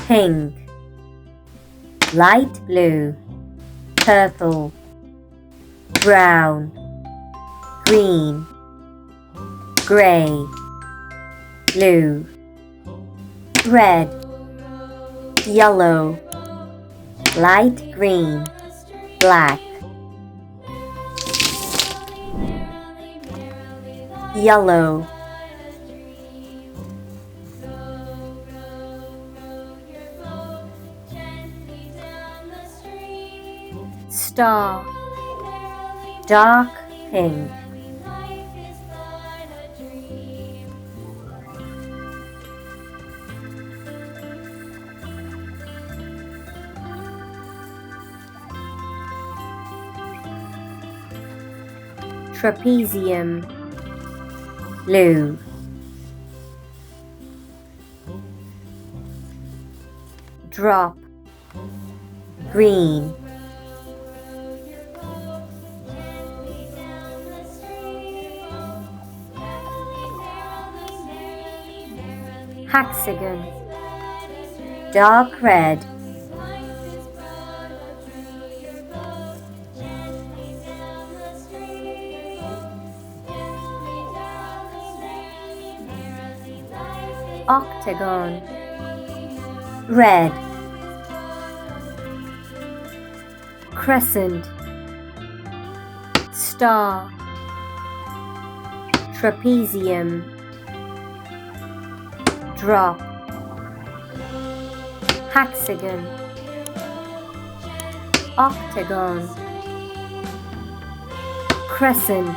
pink, light blue, purple, brown, green, gray, blue, red, yellow, light green, black, yellow, star, dark pink, trapezium, blue, drop, green, hexagon, dark red, octagon, red, crescent, star, trapezium, drop, hexagon, octagon, crescent.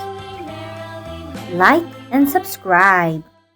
Like and subscribe.